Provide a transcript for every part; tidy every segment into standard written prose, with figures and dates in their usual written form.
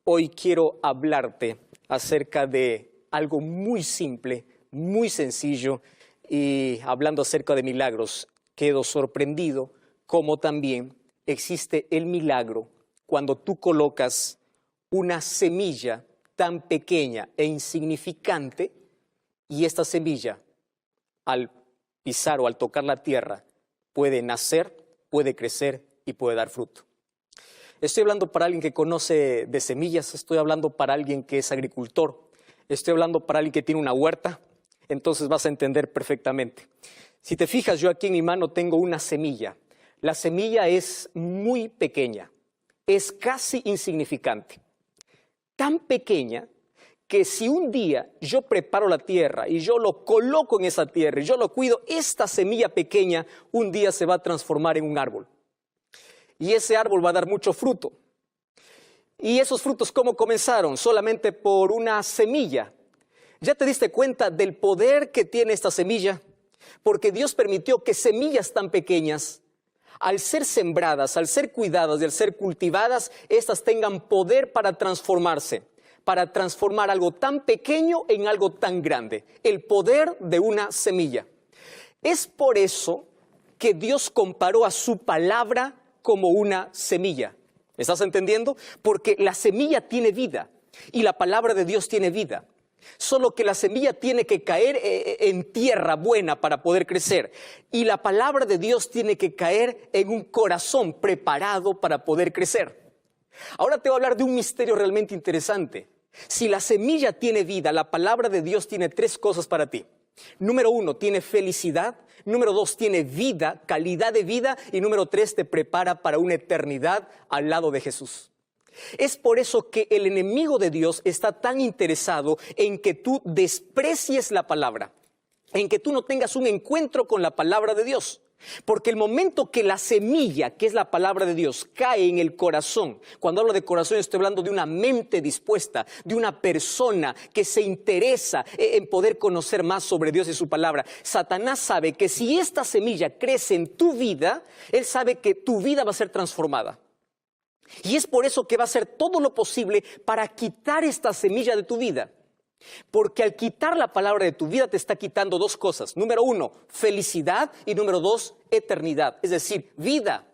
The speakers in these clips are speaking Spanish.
Hoy quiero hablarte acerca de algo muy simple, muy sencillo, y hablando acerca de milagros, quedo sorprendido cómo también existe el milagro cuando tú colocas una semilla tan pequeña e insignificante y esta semilla, al pisar o al tocar la tierra, puede nacer, puede crecer y puede dar fruto. Estoy hablando para alguien que conoce de semillas, estoy hablando para alguien que es agricultor, estoy hablando para alguien que tiene una huerta, entonces vas a entender perfectamente. Si te fijas, yo aquí en mi mano tengo una semilla. La semilla es muy pequeña, es casi insignificante. Tan pequeña que si un día yo preparo la tierra y yo lo coloco en esa tierra y yo lo cuido, esta semilla pequeña un día se va a transformar en un árbol. Y ese árbol va a dar mucho fruto. ¿Y esos frutos cómo comenzaron? Solamente por una semilla. ¿Ya te diste cuenta del poder que tiene esta semilla? Porque Dios permitió que semillas tan pequeñas, al ser sembradas, al ser cuidadas y al ser cultivadas, estas tengan poder para transformarse, para transformar algo tan pequeño en algo tan grande. El poder de una semilla. Es por eso que Dios comparó a su palabra como una semilla. ¿Me estás entendiendo? Porque la semilla tiene vida y la palabra de Dios tiene vida. Solo que la semilla tiene que caer en tierra buena para poder crecer. Y la palabra de Dios tiene que caer en un corazón preparado para poder crecer. Ahora te voy a hablar de un misterio realmente interesante. Si la semilla tiene vida, la palabra de Dios tiene tres cosas para ti. Número 1, tiene felicidad. Número 2, tiene vida, calidad de vida. Y número 3, te prepara para una eternidad al lado de Jesús. Es por eso que el enemigo de Dios está tan interesado en que tú desprecies la palabra, en que tú no tengas un encuentro con la palabra de Dios. Porque el momento que la semilla, que es la palabra de Dios, cae en el corazón, cuando hablo de corazón estoy hablando de una mente dispuesta, de una persona que se interesa en poder conocer más sobre Dios y su palabra. Satanás sabe que si esta semilla crece en tu vida, él sabe que tu vida va a ser transformada. Y es por eso que va a hacer todo lo posible para quitar esta semilla de tu vida. Porque al quitar la palabra de tu vida te está quitando dos cosas. Número 1, felicidad, y número 2, eternidad, es decir, vida.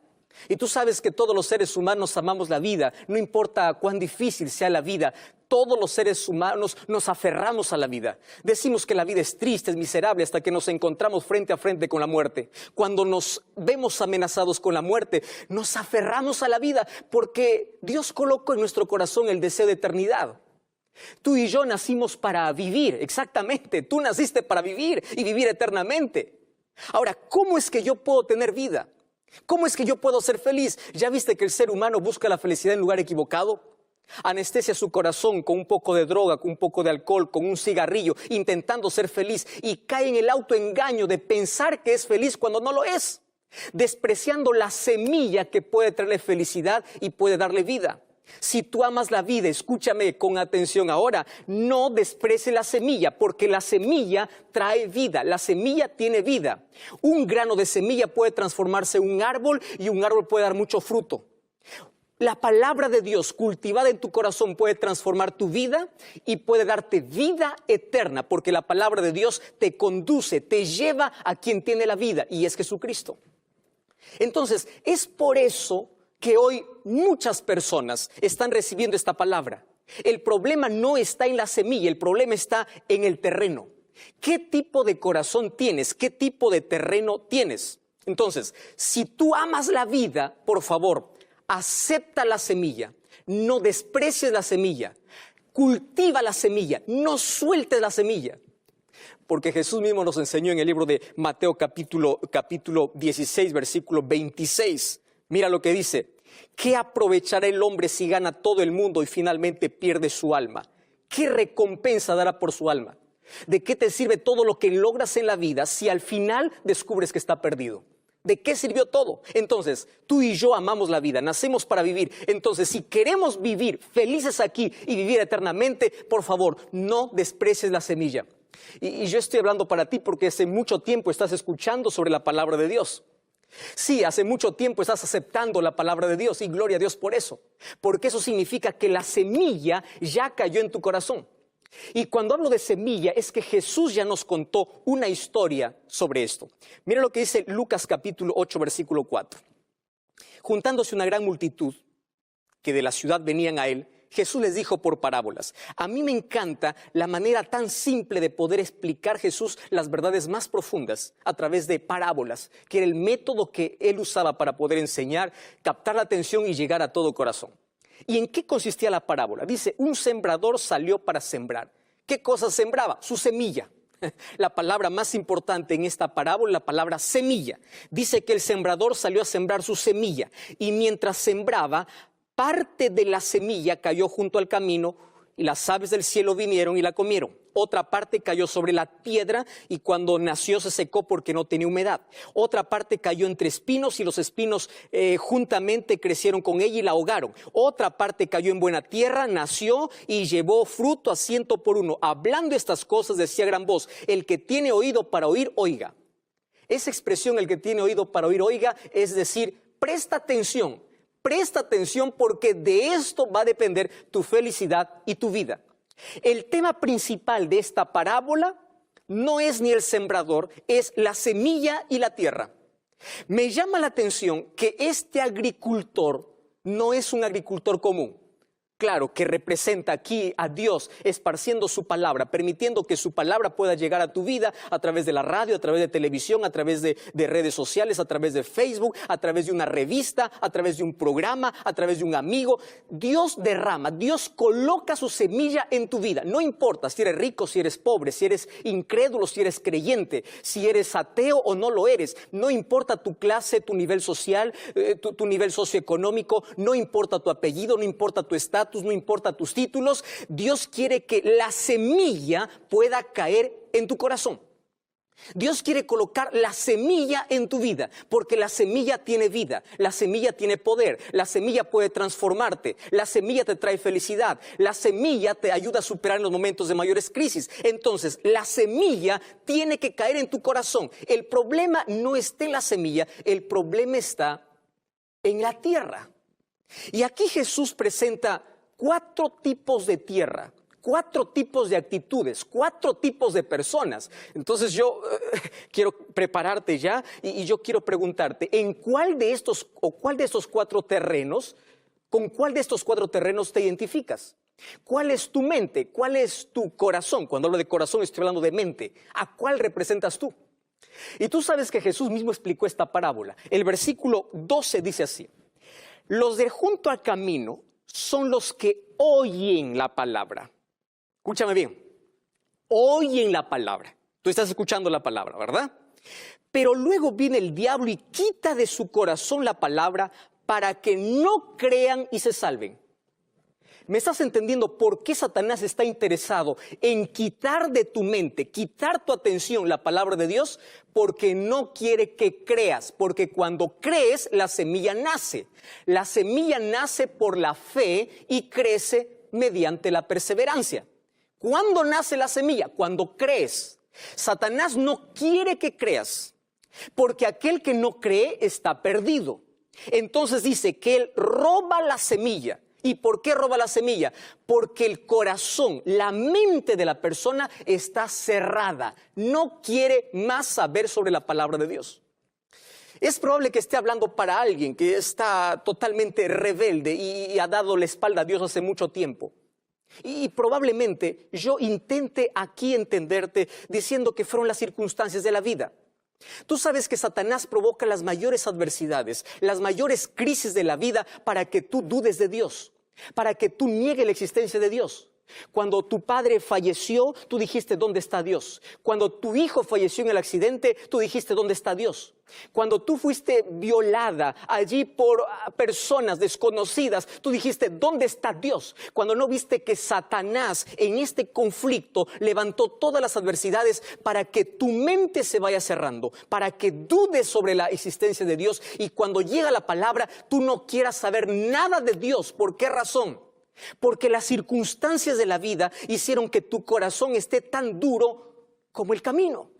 Y tú sabes que todos los seres humanos amamos la vida, no importa cuán difícil sea la vida. Todos los seres humanos nos aferramos a la vida. Decimos que la vida es triste, es miserable, hasta que nos encontramos frente a frente con la muerte. Cuando nos vemos amenazados con la muerte, nos aferramos a la vida porque Dios colocó en nuestro corazón el deseo de eternidad. Tú y yo nacimos para vivir, exactamente. Tú naciste para vivir y vivir eternamente. Ahora, ¿cómo es que yo puedo tener vida? ¿Cómo es que yo puedo ser feliz? ¿Ya viste que el ser humano busca la felicidad en lugar equivocado? Anestesia su corazón con un poco de droga, con un poco de alcohol, con un cigarrillo, intentando ser feliz, y cae en el autoengaño de pensar que es feliz cuando no lo es, despreciando la semilla que puede traerle felicidad y puede darle vida. Si tú amas la vida, escúchame con atención ahora, no desprecies la semilla, porque la semilla trae vida, la semilla tiene vida. Un grano de semilla puede transformarse en un árbol y un árbol puede dar mucho fruto. La palabra de Dios cultivada en tu corazón puede transformar tu vida y puede darte vida eterna, porque la palabra de Dios te conduce, te lleva a quien tiene la vida, y es Jesucristo. Entonces, es por eso que hoy muchas personas están recibiendo esta palabra. El problema no está en la semilla, el problema está en el terreno. ¿Qué tipo de corazón tienes? ¿Qué tipo de terreno tienes? Entonces, si tú amas la vida, por favor, acepta la semilla, no desprecies la semilla, cultiva la semilla, no sueltes la semilla. Porque Jesús mismo nos enseñó en el libro de Mateo capítulo 16, versículo 26. Mira lo que dice: ¿qué aprovechará el hombre si gana todo el mundo y finalmente pierde su alma? ¿Qué recompensa dará por su alma? ¿De qué te sirve todo lo que logras en la vida si al final descubres que está perdido? ¿De qué sirvió todo? Entonces, tú y yo amamos la vida, nacemos para vivir. Entonces, si queremos vivir felices aquí y vivir eternamente, por favor, no desprecies la semilla. Y yo estoy hablando para ti porque hace mucho tiempo estás escuchando sobre la palabra de Dios. Sí, hace mucho tiempo estás aceptando la palabra de Dios y gloria a Dios por eso. Porque eso significa que la semilla ya cayó en tu corazón. Y cuando hablo de semilla es que Jesús ya nos contó una historia sobre esto. Mira lo que dice Lucas capítulo 8, versículo 4. Juntándose una gran multitud que de la ciudad venían a él, Jesús les dijo por parábolas. A mí me encanta la manera tan simple de poder explicar Jesús las verdades más profundas a través de parábolas, que era el método que él usaba para poder enseñar, captar la atención y llegar a todo corazón. ¿Y en qué consistía la parábola? Dice, un sembrador salió para sembrar. ¿Qué cosa sembraba? Su semilla. La palabra más importante en esta parábola, la palabra semilla. Dice que el sembrador salió a sembrar su semilla y mientras sembraba, parte de la semilla cayó junto al camino y las aves del cielo vinieron y la comieron. Otra parte cayó sobre la piedra y cuando nació se secó porque no tenía humedad. Otra parte cayó entre espinos y los espinos juntamente crecieron con ella y la ahogaron. Otra parte cayó en buena tierra, nació y llevó fruto a 100 por uno. Hablando estas cosas decía a gran voz, el que tiene oído para oír, oiga. Esa expresión, el que tiene oído para oír, oiga, es decir, presta atención. Presta atención porque de esto va a depender tu felicidad y tu vida. El tema principal de esta parábola no es ni el sembrador, es la semilla y la tierra. Me llama la atención que este agricultor no es un agricultor común. Claro, que representa aquí a Dios esparciendo su palabra, permitiendo que su palabra pueda llegar a tu vida a través de la radio, a través de televisión, a través de redes sociales, a través de Facebook, a través de una revista, a través de un programa, a través de un amigo. Dios derrama, Dios coloca su semilla en tu vida. No importa si eres rico, si eres pobre, si eres incrédulo, si eres creyente, si eres ateo o no lo eres. No importa tu clase, tu nivel social, tu nivel socioeconómico, no importa tu apellido, no importa tu estatus. No importa tus títulos, Dios quiere que la semilla pueda caer en tu corazón. Dios quiere colocar la semilla en tu vida, porque la semilla tiene vida, la semilla tiene poder, la semilla puede transformarte, la semilla te trae felicidad, la semilla te ayuda a superar en los momentos de mayores crisis. Entonces, la semilla tiene que caer en tu corazón. El problema no está en la semilla, el problema está en la tierra. Y aquí Jesús presenta 4 tipos de tierra, 4 tipos de actitudes, 4 tipos de personas. Entonces yo quiero prepararte ya y yo quiero preguntarte, ¿en cuál de estos 4 terrenos, con cuál de estos 4 terrenos te identificas? ¿Cuál es tu mente? ¿Cuál es tu corazón? Cuando hablo de corazón estoy hablando de mente. ¿A cuál representas tú? Y tú sabes que Jesús mismo explicó esta parábola. El versículo 12 dice así, los de junto al camino son los que oyen la palabra. Escúchame bien, oyen la palabra. Tú estás escuchando la palabra, ¿verdad? Pero luego viene el diablo y quita de su corazón la palabra para que no crean y se salven. ¿Me estás entendiendo por qué Satanás está interesado en quitar de tu mente, quitar tu atención la palabra de Dios? Porque no quiere que creas, porque cuando crees la semilla nace. La semilla nace por la fe y crece mediante la perseverancia. ¿Cuándo nace la semilla? Cuando crees. Satanás no quiere que creas, porque aquel que no cree está perdido. Entonces dice que él roba la semilla. ¿Y por qué roba la semilla? Porque el corazón, la mente de la persona está cerrada. No quiere más saber sobre la palabra de Dios. Es probable que esté hablando para alguien que está totalmente rebelde y ha dado la espalda a Dios hace mucho tiempo. Y probablemente yo intente aquí entenderte diciendo que fueron las circunstancias de la vida. Tú sabes que Satanás provoca las mayores adversidades, las mayores crisis de la vida para que tú dudes de Dios, para que tú niegues la existencia de Dios. Cuando tu padre falleció, tú dijiste, ¿dónde está Dios? Cuando tu hijo falleció en el accidente, tú dijiste, ¿dónde está Dios? Cuando tú fuiste violada allí por personas desconocidas, tú dijiste, ¿dónde está Dios? Cuando no viste que Satanás en este conflicto levantó todas las adversidades para que tu mente se vaya cerrando, para que dudes sobre la existencia de Dios y cuando llega la palabra, tú no quieras saber nada de Dios. ¿Por qué razón? Porque las circunstancias de la vida hicieron que tu corazón esté tan duro como el camino.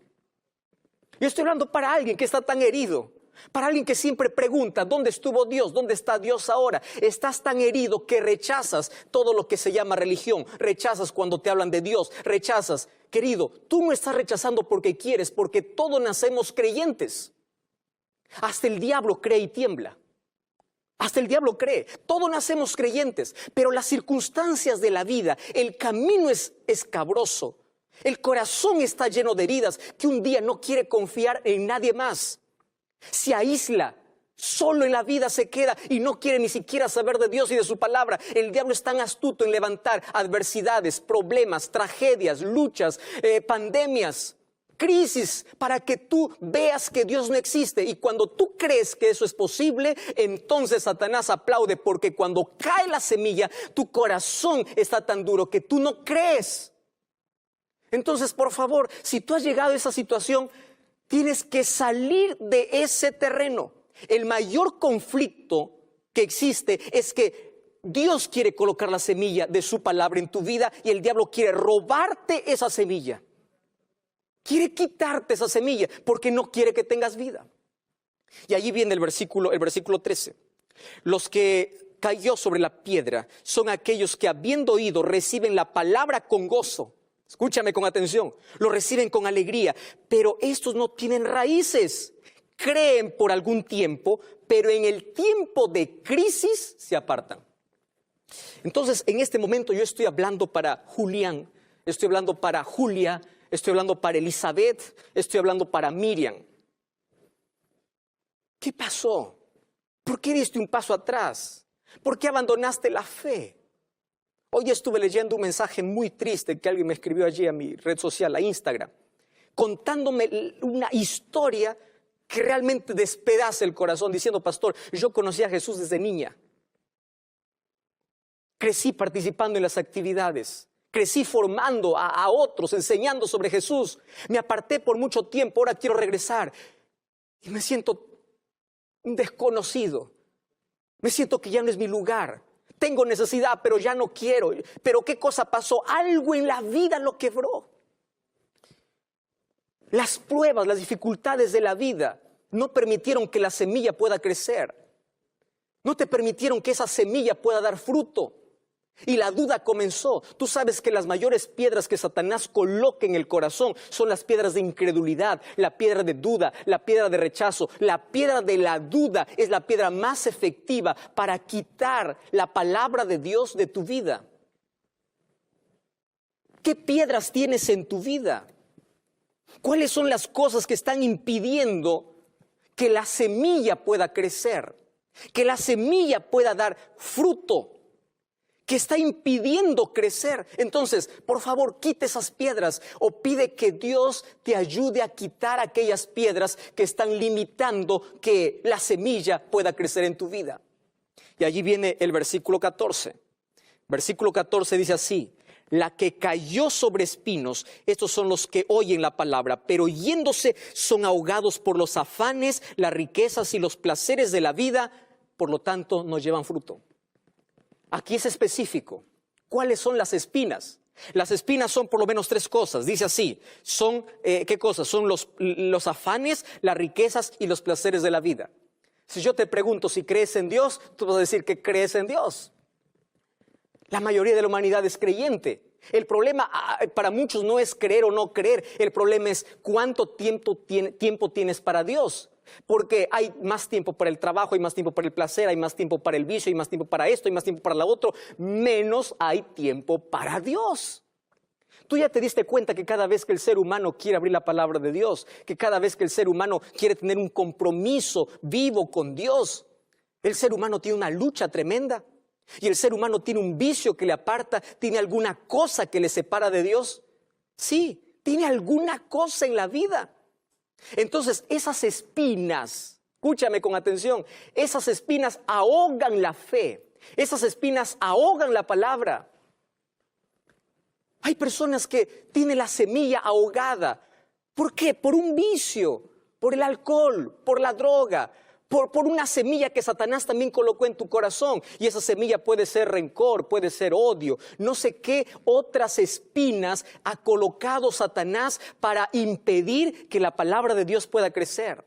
Yo estoy hablando para alguien que está tan herido, Para alguien que siempre pregunta, ¿dónde estuvo Dios? ¿Dónde está Dios ahora? Estás tan herido que rechazas todo lo que se llama religión. Rechazas cuando te hablan de Dios. Rechazas. Querido, tú no estás rechazando porque quieres, porque todos nacemos creyentes. Hasta el diablo cree y tiembla. Hasta el diablo cree. Todos nacemos creyentes. Pero las circunstancias de la vida, el camino es escabroso. El corazón está lleno de heridas que un día no quiere confiar en nadie más. Se aísla, solo en la vida se queda y no quiere ni siquiera saber de Dios y de su palabra. El diablo es tan astuto en levantar adversidades, problemas, tragedias, luchas, pandemias, crisis, para que tú veas que Dios no existe. Y cuando tú crees que eso es posible, entonces Satanás aplaude, porque cuando cae la semilla, tu corazón está tan duro que tú no crees. Entonces, por favor, si tú has llegado a esa situación, tienes que salir de ese terreno. El mayor conflicto que existe es que Dios quiere colocar la semilla de su palabra en tu vida y el diablo quiere robarte esa semilla. Quiere quitarte esa semilla porque no quiere que tengas vida. Y allí viene el versículo 13. Los que cayó sobre la piedra son aquellos que, habiendo oído, reciben la palabra con gozo. Escúchame con atención, lo reciben con alegría, pero estos no tienen raíces. Creen por algún tiempo, pero en el tiempo de crisis se apartan. Entonces, en este momento yo estoy hablando para Julián, estoy hablando para Julia, estoy hablando para Elizabeth, estoy hablando para Miriam. ¿Qué pasó? ¿Por qué diste un paso atrás? ¿Por qué abandonaste la fe? Hoy estuve leyendo un mensaje muy triste que alguien me escribió allí a mi red social, a Instagram, contándome una historia que realmente despedaza el corazón, diciendo: pastor, yo conocí a Jesús desde niña. Crecí participando en las actividades, crecí formando a otros, enseñando sobre Jesús. Me aparté por mucho tiempo, ahora quiero regresar. Y me siento un desconocido. Me siento que ya no es mi lugar. Tengo necesidad, pero ya no quiero. Pero ¿qué cosa pasó? Algo en la vida lo quebró. Las pruebas, las dificultades de la vida no permitieron que la semilla pueda crecer. No te permitieron que esa semilla pueda dar fruto. Y la duda comenzó. Tú sabes que las mayores piedras que Satanás coloca en el corazón son las piedras de incredulidad, la piedra de duda, la piedra de rechazo. La piedra de la duda es la piedra más efectiva para quitar la palabra de Dios de tu vida. ¿Qué piedras tienes en tu vida? ¿Cuáles son las cosas que están impidiendo que la semilla pueda crecer? Que la semilla pueda dar fruto. Que está impidiendo crecer. Entonces, por favor, quite esas piedras o pide que Dios te ayude a quitar aquellas piedras que están limitando que la semilla pueda crecer en tu vida. Y allí viene el versículo 14. Versículo 14 dice así: la que cayó sobre espinos, estos son los que oyen la palabra, pero yéndose son ahogados por los afanes, las riquezas y los placeres de la vida, por lo tanto no llevan fruto. Aquí es específico. ¿Cuáles son las espinas? Las espinas son por lo menos tres cosas. Dice así, son, ¿qué cosas? Son los afanes, las riquezas y los placeres de la vida. Si yo te pregunto si crees en Dios, tú vas a decir que crees en Dios. La mayoría de la humanidad es creyente. El problema para muchos no es creer o no creer. El problema es cuánto tiempo tienes para Dios. Porque hay más tiempo para el trabajo, hay más tiempo para el placer, hay más tiempo para el vicio, hay más tiempo para esto, hay más tiempo para lo otro. Menos hay tiempo para Dios. Tú ya te diste cuenta que cada vez que el ser humano quiere abrir la palabra de Dios, que cada vez que el ser humano quiere tener un compromiso vivo con Dios, el ser humano tiene una lucha tremenda. Y el ser humano tiene un vicio que le aparta, tiene alguna cosa que le separa de Dios. Sí, tiene alguna cosa en la vida. Entonces, esas espinas, escúchame con atención, esas espinas ahogan la fe, esas espinas ahogan la palabra. Hay personas que tienen la semilla ahogada. ¿Por qué? Por un vicio, por el alcohol, por la droga, por una semilla que Satanás también colocó en tu corazón. Y esa semilla puede ser rencor, puede ser odio. No sé qué otras espinas ha colocado Satanás para impedir que la palabra de Dios pueda crecer.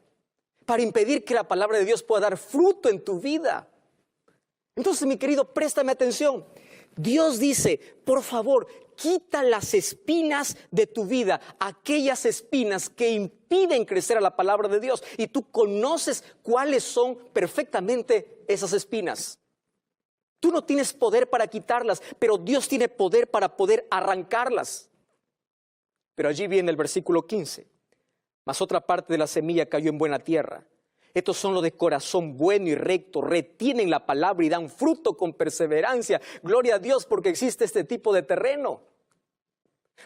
para impedir que la palabra de Dios pueda dar fruto en tu vida. Entonces, mi querido, préstame atención. Dios dice, por favor, quita las espinas de tu vida, aquellas espinas que impiden crecer a la palabra de Dios. Y tú conoces cuáles son perfectamente esas espinas. Tú no tienes poder para quitarlas, pero Dios tiene poder para poder arrancarlas. Pero allí viene el versículo 15. Mas otra parte de la semilla cayó en buena tierra. Estos son los de corazón bueno y recto, retienen la palabra y dan fruto con perseverancia. Gloria a Dios porque existe este tipo de terreno.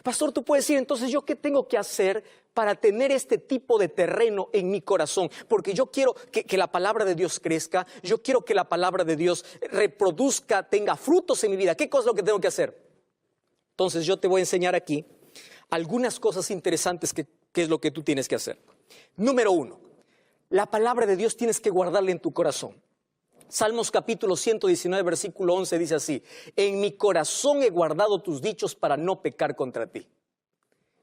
Pastor, tú puedes decir, entonces, ¿yo qué tengo que hacer para tener este tipo de terreno en mi corazón? Porque yo quiero que la palabra de Dios crezca, yo quiero que la palabra de Dios reproduzca, tenga frutos en mi vida. ¿Qué cosa es lo que tengo que hacer? Entonces, yo te voy a enseñar aquí algunas cosas interesantes que es lo que tú tienes que hacer. Número 1. La palabra de Dios tienes que guardarla en tu corazón. Salmos capítulo 119, versículo 11 dice así: en mi corazón he guardado tus dichos para no pecar contra ti.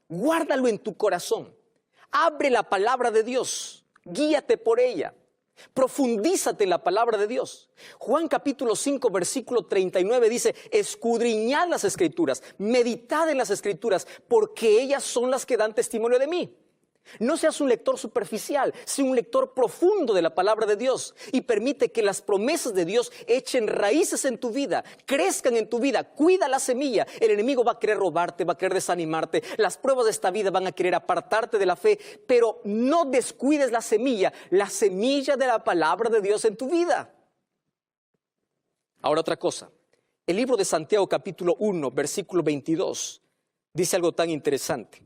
Guárdalo en tu corazón. Abre la palabra de Dios. Guíate por ella. Profundízate en la palabra de Dios. Juan capítulo 5, versículo 39 dice: escudriñad las escrituras, meditad en las escrituras, porque ellas son las que dan testimonio de mí. No seas un lector superficial, sé un lector profundo de la palabra de Dios y permite que las promesas de Dios echen raíces en tu vida, crezcan en tu vida. Cuida la semilla. El enemigo va a querer robarte, va a querer desanimarte. Las pruebas de esta vida van a querer apartarte de la fe, pero no descuides la semilla de la palabra de Dios en tu vida. Ahora otra cosa. El libro de Santiago capítulo 1, versículo 22 dice algo tan interesante.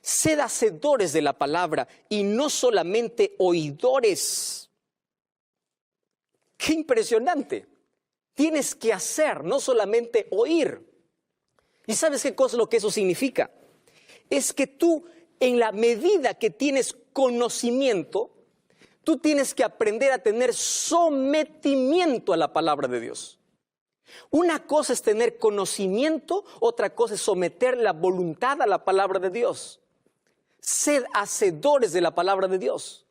Sed hacedores de la palabra y no solamente oidores. ¡Qué impresionante! Tienes que hacer, no solamente oír. ¿Y sabes qué cosa es lo que eso significa? Es que tú, en la medida que tienes conocimiento, tú tienes que aprender a tener sometimiento a la palabra de Dios. Una cosa es tener conocimiento, otra cosa es someter la voluntad a la palabra de Dios. Sed hacedores de la palabra de Dios.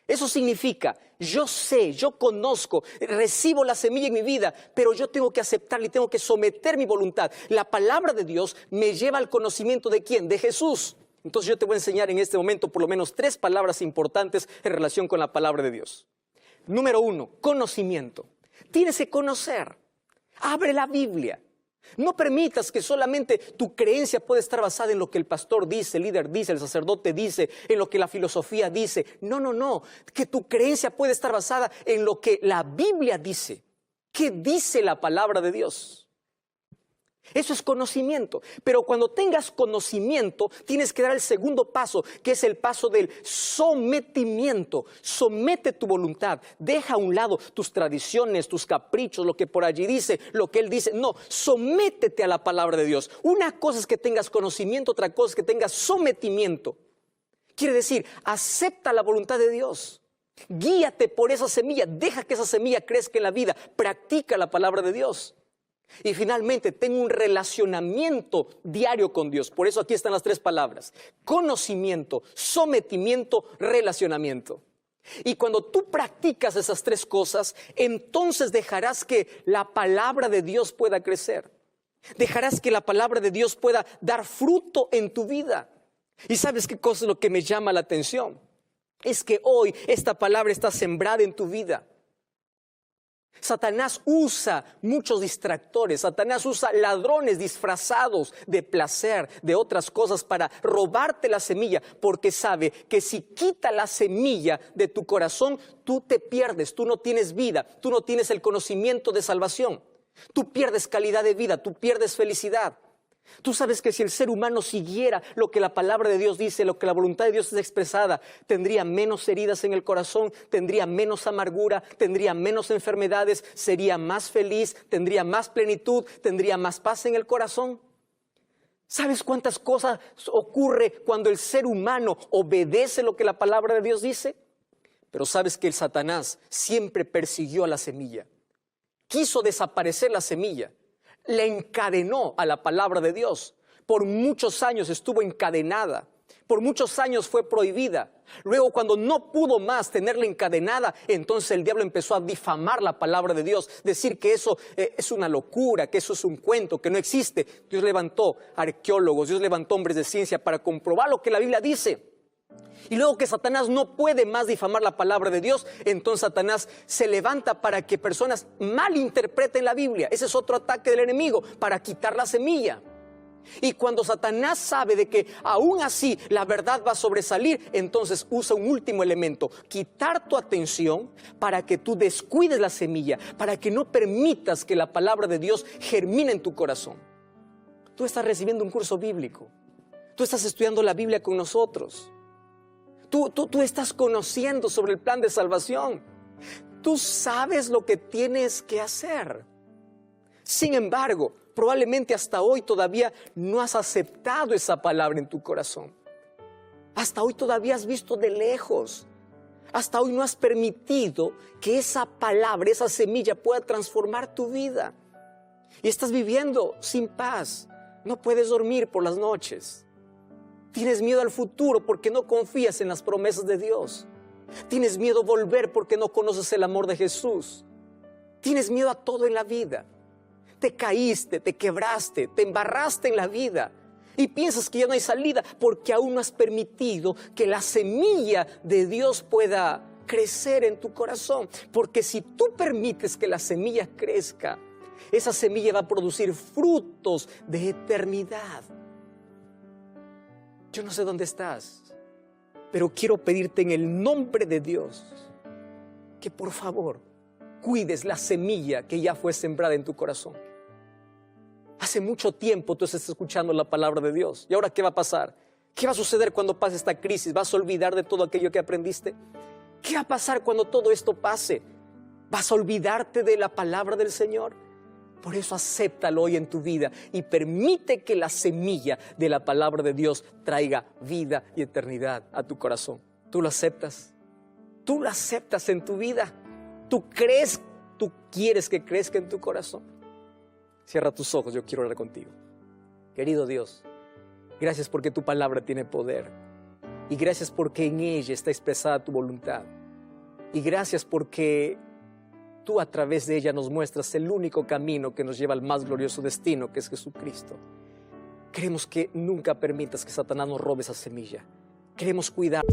Eso significa, yo sé, yo conozco, recibo la semilla en mi vida, pero yo tengo que aceptarla y tengo que someter mi voluntad. La palabra de Dios me lleva al conocimiento ¿de quién? De Jesús. Entonces yo te voy a enseñar en este momento por lo menos 3 palabras importantes en relación con la palabra de Dios. Número 1, conocimiento. Tienes que conocer. Abre la Biblia. No permitas que solamente tu creencia pueda estar basada en lo que el pastor dice, el líder dice, el sacerdote dice, en lo que la filosofía dice. No. Que tu creencia pueda estar basada en lo que la Biblia dice. ¿Qué dice la palabra de Dios? Eso es conocimiento. Pero cuando tengas conocimiento, tienes que dar el segundo paso, que es el paso del sometimiento. Somete tu voluntad. Deja a un lado tus tradiciones, tus caprichos, lo que por allí dice, lo que él dice. No, sométete a la palabra de Dios. Una cosa es que tengas conocimiento, otra cosa es que tengas sometimiento. Quiere decir, acepta la voluntad de Dios. Guíate por esa semilla. Deja que esa semilla crezca en la vida. Practica la palabra de Dios. Y finalmente, ten un relacionamiento diario con Dios. Por eso aquí están las 3 palabras. Conocimiento, sometimiento, relacionamiento. Y cuando tú practicas esas 3 cosas, entonces dejarás que la palabra de Dios pueda crecer. Dejarás que la palabra de Dios pueda dar fruto en tu vida. ¿Y sabes qué cosa es lo que me llama la atención? Es que hoy esta palabra está sembrada en tu vida. Satanás usa muchos distractores, Satanás usa ladrones disfrazados de placer, de otras cosas para robarte la semilla, porque sabe que si quita la semilla de tu corazón, tú te pierdes, tú no tienes vida, tú no tienes el conocimiento de salvación, tú pierdes calidad de vida, tú pierdes felicidad. Tú sabes que si el ser humano siguiera lo que la palabra de Dios dice, lo que la voluntad de Dios es expresada, tendría menos heridas en el corazón, tendría menos amargura, tendría menos enfermedades, sería más feliz, tendría más plenitud, tendría más paz en el corazón. ¿Sabes cuántas cosas ocurre cuando el ser humano obedece lo que la palabra de Dios dice? Pero sabes que el Satanás siempre persiguió a la semilla, quiso desaparecer la semilla. Le encadenó a la palabra de Dios. Por muchos años estuvo encadenada. Por muchos años fue prohibida. Luego, cuando no pudo más tenerla encadenada, entonces el diablo empezó a difamar la palabra de Dios, decir que eso es una locura, que eso es un cuento, que no existe. Dios levantó arqueólogos, Dios levantó hombres de ciencia para comprobar lo que la Biblia dice. Y luego que Satanás no puede más difamar la palabra de Dios, entonces Satanás se levanta para que personas malinterpreten la Biblia. Ese es otro ataque del enemigo, para quitar la semilla. Y cuando Satanás sabe de que aún así la verdad va a sobresalir, entonces usa un último elemento: quitar tu atención para que tú descuides la semilla, para que no permitas que la palabra de Dios germine en tu corazón. Tú estás recibiendo un curso bíblico, tú estás estudiando la Biblia con nosotros, tú estás conociendo sobre el plan de salvación, tú sabes lo que tienes que hacer. Sin embargo, probablemente hasta hoy todavía no has aceptado esa palabra en tu corazón. Hasta hoy todavía has visto de lejos. Hasta hoy no has permitido que esa palabra, esa semilla pueda transformar tu vida. Y estás viviendo sin paz. No puedes dormir por las noches. Tienes miedo al futuro porque no confías en las promesas de Dios. Tienes miedo a volver porque no conoces el amor de Jesús. Tienes miedo a todo en la vida. Te caíste, te quebraste, te embarraste en la vida y piensas que ya no hay salida porque aún no has permitido que la semilla de Dios pueda crecer en tu corazón. Porque si tú permites que la semilla crezca, esa semilla va a producir frutos de eternidad. Yo no sé dónde estás, pero quiero pedirte en el nombre de Dios que por favor cuides la semilla que ya fue sembrada en tu corazón. Hace mucho tiempo tú estás escuchando la palabra de Dios. ¿Y ahora qué va a pasar? ¿Qué va a suceder cuando pase esta crisis? ¿Vas a olvidar de todo aquello que aprendiste? ¿Qué va a pasar cuando todo esto pase? ¿Vas a olvidarte de la palabra del Señor? Por eso acéptalo hoy en tu vida y permite que la semilla de la palabra de Dios traiga vida y eternidad a tu corazón. ¿Tú lo aceptas? ¿Tú lo aceptas en tu vida? ¿Tú quieres que crezca en tu corazón? Cierra tus ojos, yo quiero orar contigo. Querido Dios, gracias porque tu palabra tiene poder. Y gracias porque en ella está expresada tu voluntad. Y gracias porque tú a través de ella nos muestras el único camino que nos lleva al más glorioso destino, que es Jesucristo. Queremos que nunca permitas que Satanás nos robe esa semilla. Queremos cuidar.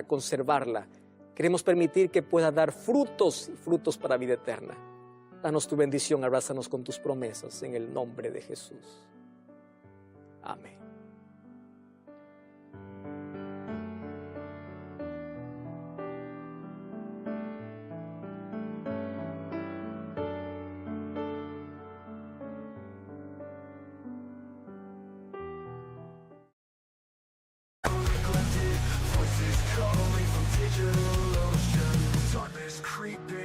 Conservarla. Queremos permitir que pueda dar frutos y frutos para vida eterna. Danos tu bendición, abrázanos con tus promesas en el nombre de Jesús. Amén.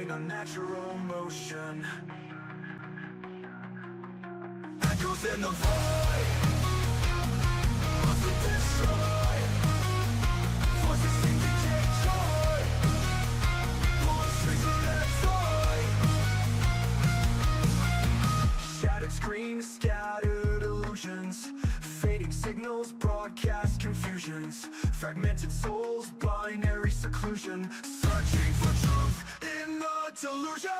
Unnatural motion echoes in the void, must be destroyed. Forces seem to take joy, pulling strings from their toy. Shattered screens, scattered illusions, fading signals, broadcast confusions, fragmented souls, binary seclusion, searching for truth in the delusion.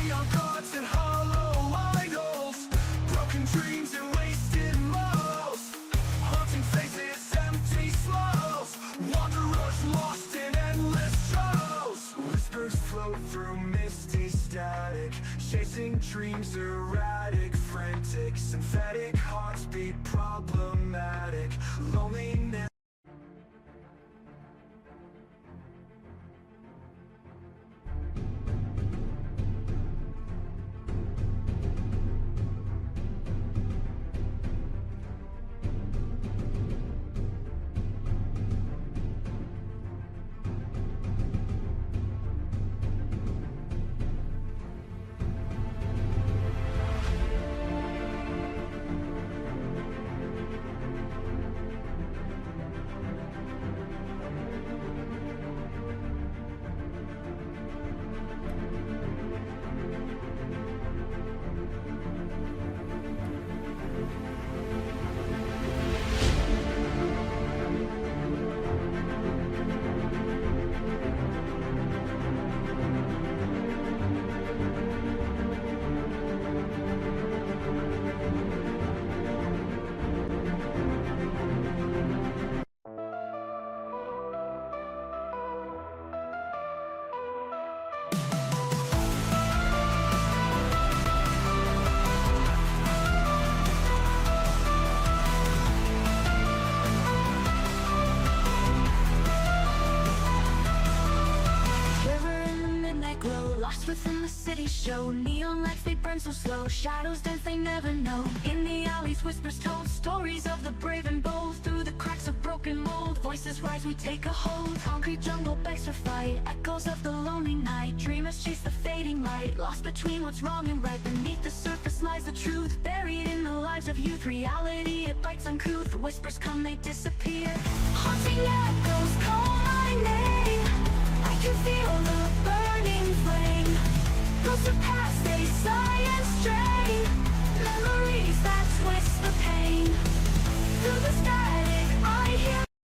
Neon gods and hollow idols, broken dreams and wasted morals, haunting faces, empty smiles. be problematic. Loneliness. River in the midnight glow, lost within the city show. Neon lights, they burn so slow, shadows dance, they never know. In the alleys, whispers told, stories of the brave and bold. Through the cracks of broken mold, voices rise, we take a hold. Concrete jungle begs for fight, echoes of the lonely night. Dreamers chase the fading light, lost between what's wrong and right. Beneath the surface lies the truth, buried in the lives of youth. Reality, it bites uncouth, whispers come, they disappear. Haunting echoes call my name, I can feel the burning flame. Closer past